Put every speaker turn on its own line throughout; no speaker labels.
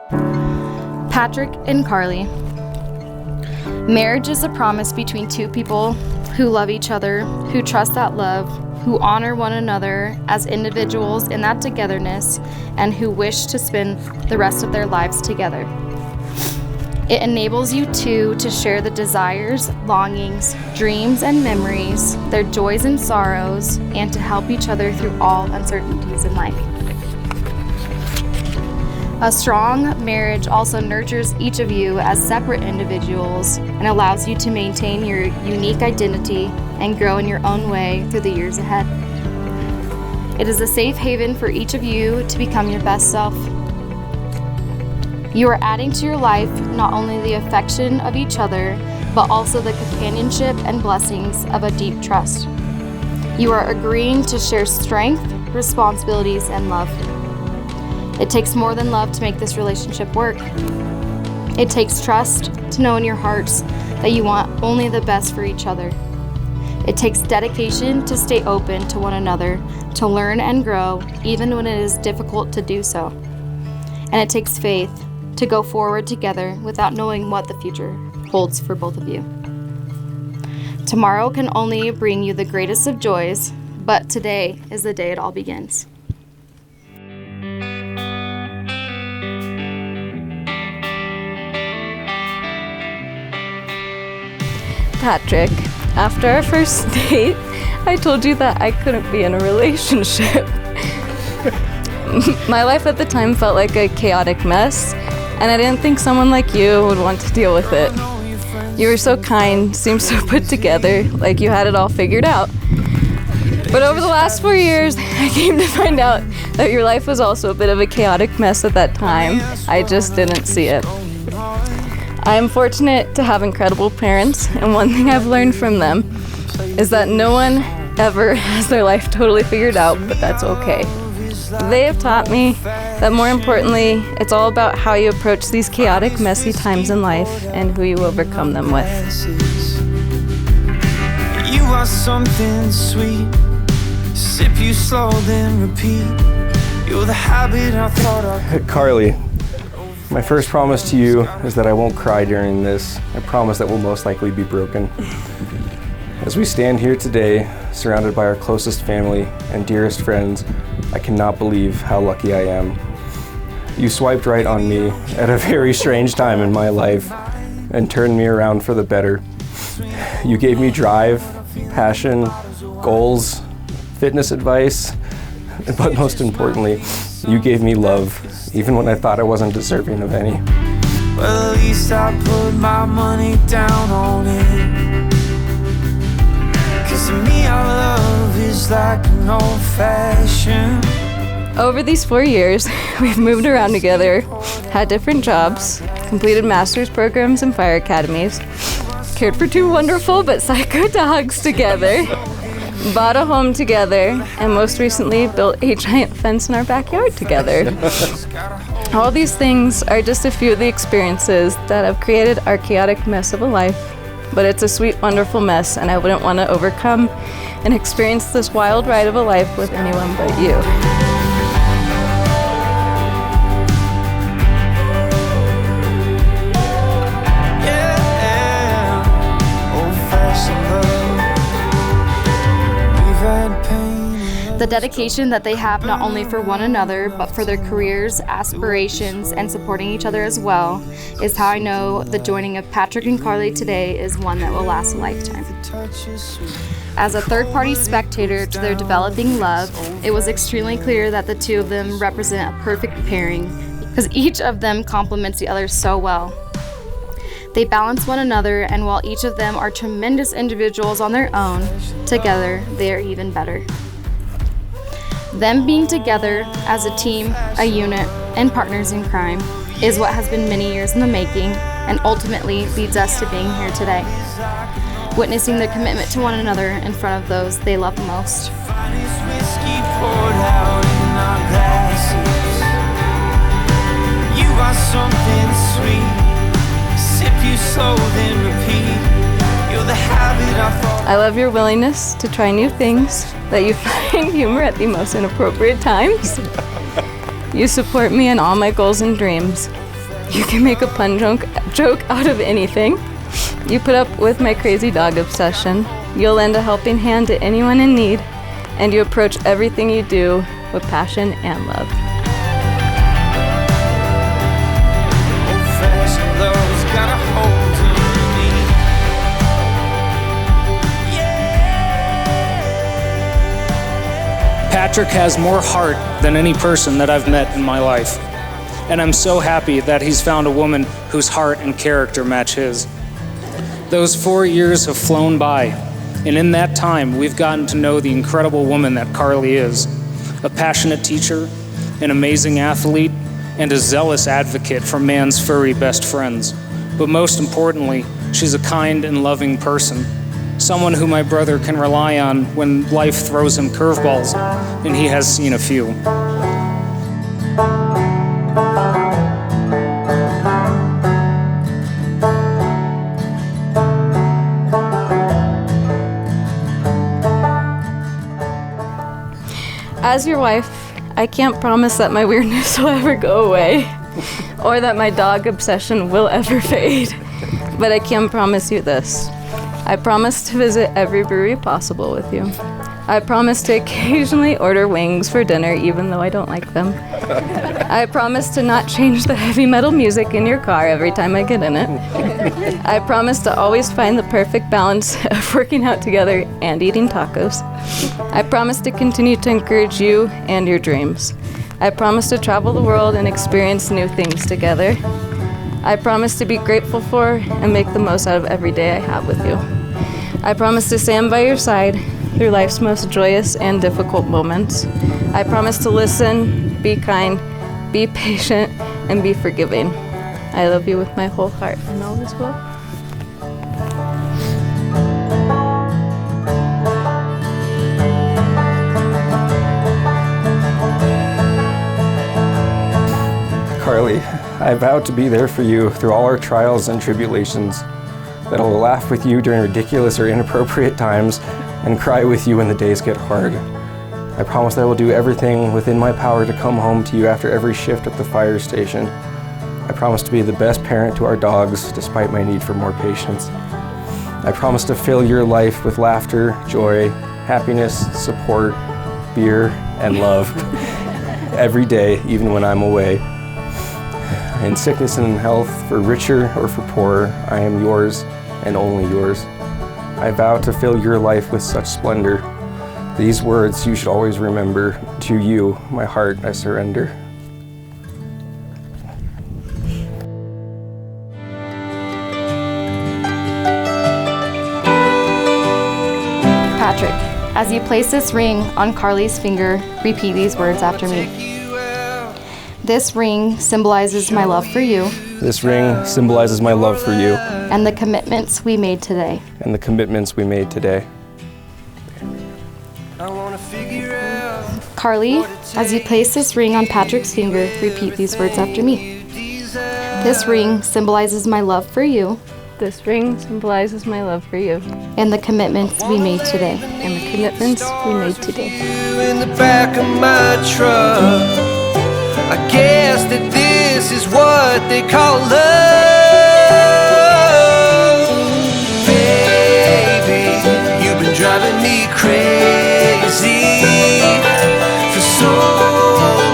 Patrick and Carley. Marriage is a promise between two people who love each other, who trust that love, who honor one another as individuals in that togetherness, and who wish to spend the rest of their lives together. It enables you two to share the desires, longings, dreams, and memories, their joys and sorrows, and to help each other through all uncertainties in life. A strong marriage also nurtures each of you as separate individuals and allows you to maintain your unique identity and grow in your own way through the years ahead. It is a safe haven for each of you to become your best self. You are adding to your life not only the affection of each other, but also the companionship and blessings of a deep trust. You are agreeing to share strength, responsibilities, and love. It takes more than love to make this relationship work. It takes trust to know in your hearts that you want only the best for each other. It takes dedication to stay open to one another, to learn and grow, even when it is difficult to do so. And it takes faith to go forward together without knowing what the future holds for both of you. Tomorrow can only bring you the greatest of joys, but today is the day it all begins.
Patrick, after our first date, I told you that I couldn't be in a relationship. My life at the time felt like a chaotic mess, and I didn't think someone like you would want to deal with it. You were so kind, seemed so put together, like you had it all figured out. But over the last 4 years, I came to find out that your life was also a bit of a chaotic mess at that time. I just didn't see it. I am fortunate to have incredible parents, and one thing I've learned from them is that no one ever has their life totally figured out, but that's okay. They have taught me that more importantly, it's all about how you approach these chaotic, messy times in life and who you overcome them with.
You are something sweet. Sip you slow, then repeat. You're the habit I thought I...
Carley, my first promise to you is that I won't cry during this. I promise that we'll most likely be broken. As we stand here today, surrounded by our closest family and dearest friends, I cannot believe how lucky I am. You swiped right on me at a very strange time in my life and turned me around for the better. You gave me drive, passion, goals, fitness advice, but most importantly, you gave me love, even when I thought I wasn't deserving of any.
Well, at least I put my money down on it. 'Cause to me our love is like an old-fashioned.
Over these 4 years, we've moved around together, had different jobs, completed master's programs and fire academies, cared for 2 wonderful but psycho dogs together, bought a home together, and most recently built a giant fence in our backyard together. All these things are just a few of the experiences that have created our chaotic mess of a life, but it's a sweet, wonderful mess, and I wouldn't want to overcome and experience this wild ride of a life with anyone but you.
The dedication that they have not only for one another, but for their careers, aspirations, and supporting each other as well, is how I know the joining of Patrick and Carley today is one that will last a lifetime. As a third-party spectator to their developing love, it was extremely clear that the two of them represent a perfect pairing, because each of them complements the other so well. They balance one another, and while each of them are tremendous individuals on their own, together they are even better. Them being together as a team, a unit, and partners in crime is what has been many years in the making and ultimately leads us to being here today, witnessing their commitment to one another in front of those they love the most.
You are something sweet. Sip you slow, then repeat. You're the habit I thought.
I love your willingness to try new things, that you find humor at the most inappropriate times. You support me in all my goals and dreams. You can make a pun joke out of anything. You put up with my crazy dog obsession. You'll lend a helping hand to anyone in need, and you approach everything you do with passion and love.
Old-fashioned love's got a hold of me.
Patrick has more heart than any person that I've met in my life. And I'm so happy that he's found a woman whose heart and character match his. Those 4 years have flown by, and in that time, we've gotten to know the incredible woman that Carley is. A passionate teacher, an amazing athlete, and a zealous advocate for man's furry best friends. But most importantly, she's a kind and loving person. Someone who my brother can rely on when life throws him curveballs, and he has seen a few.
As your wife, I can't promise that my weirdness will ever go away or that my dog obsession will ever fade. But I can promise you this. I promise to visit every brewery possible with you. I promise to occasionally order wings for dinner even though I don't like them. I promise to not change the heavy metal music in your car every time I get in it. I promise to always find the perfect balance of working out together and eating tacos. I promise to continue to encourage you and your dreams. I promise to travel the world and experience new things together. I promise to be grateful for and make the most out of every day I have with you. I promise to stand by your side through life's most joyous and difficult moments. I promise to listen, be kind, be patient, and be forgiving. I love you with my whole heart and always will.
Carley, I vow to be there for you through all our trials and tribulations, that I will laugh with you during ridiculous or inappropriate times and cry with you when the days get hard. I promise that I will do everything within my power to come home to you after every shift at the fire station. I promise to be the best parent to our dogs, despite my need for more patience. I promise to fill your life with laughter, joy, happiness, support, beer, and love every day, even when I'm away. In sickness and in health, for richer or for poorer, I am yours and only yours. I vow to fill your life with such splendor. These words you should always remember. To you, my heart, I surrender.
Patrick, as you place this ring on Carley's finger, repeat these words after me. This ring symbolizes my love for you.
This ring symbolizes my love for you.
And the commitments we made today.
And the commitments we made today.
Carley, as you place this ring on Patrick's finger, repeat these words after me. This ring symbolizes my love for you.
This ring symbolizes my love for you.
And the commitments we made today.
And the commitments we made today.
In the back of my truck, I guess that this is what they call love. Baby, you've been driving me crazy for so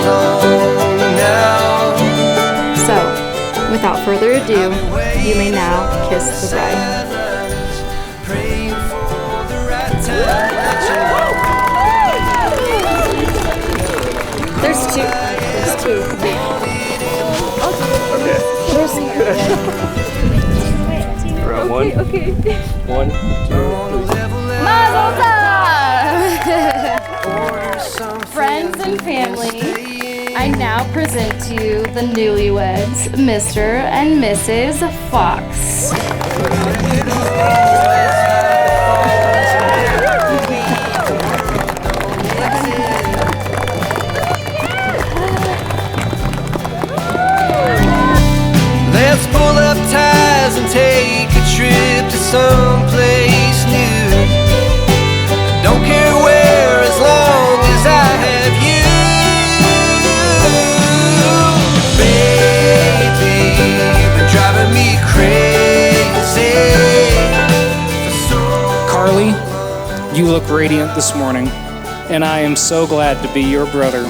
long now.
So, without further ado, you may now kiss the bride.
Praying for the right time.
There's two.
Okay. We're on one.
Okay.
1, 2, 3.
Mazel tov! Friends and family, I now present to you the newlyweds, Mr. and Mrs. Fox.
Let's pull up ties and take a trip to someplace new. Don't care where, as long as I have you. Baby,
look radiant this morning, and I am so glad to be your brother.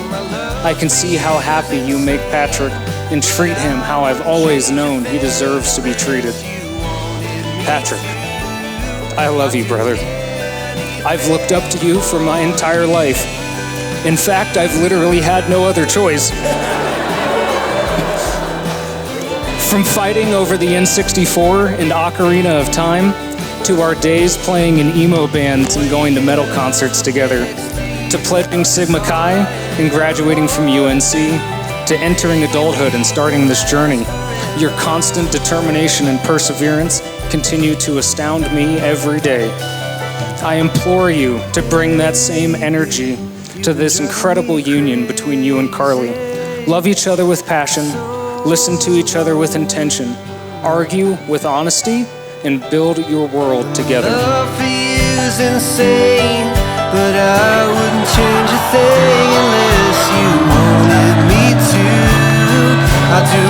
I can see how happy you make Patrick and treat him how I've always known he deserves to be treated. Patrick, I love you, brother. I've looked up to you for my entire life. In fact, I've literally had no other choice. From fighting over the N64 and Ocarina of Time, to our days playing in emo bands and going to metal concerts together, to pledging Sigma Chi and graduating from UNC, to entering adulthood and starting this journey, your constant determination and perseverance continue to astound me every day. I implore you to bring that same energy to this incredible union between you and Carley. Love each other with passion, listen to each other with intention, argue with honesty, and build your world together.
Love for you is insane, but I wouldn't change a thing unless you wanted me to. I'd do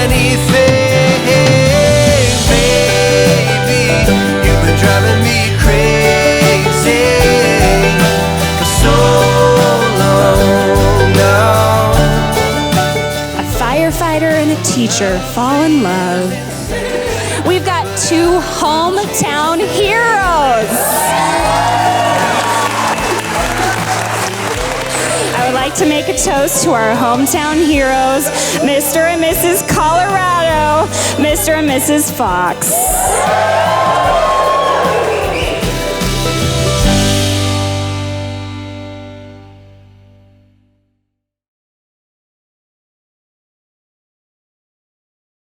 anything, baby. You've been driving me crazy for so long now.
A firefighter and a teacher fall in love. We've got two hometown heroes. I would like to make a toast to our hometown heroes, Mr. and Mrs. Colorado, Mr. and Mrs. Fox.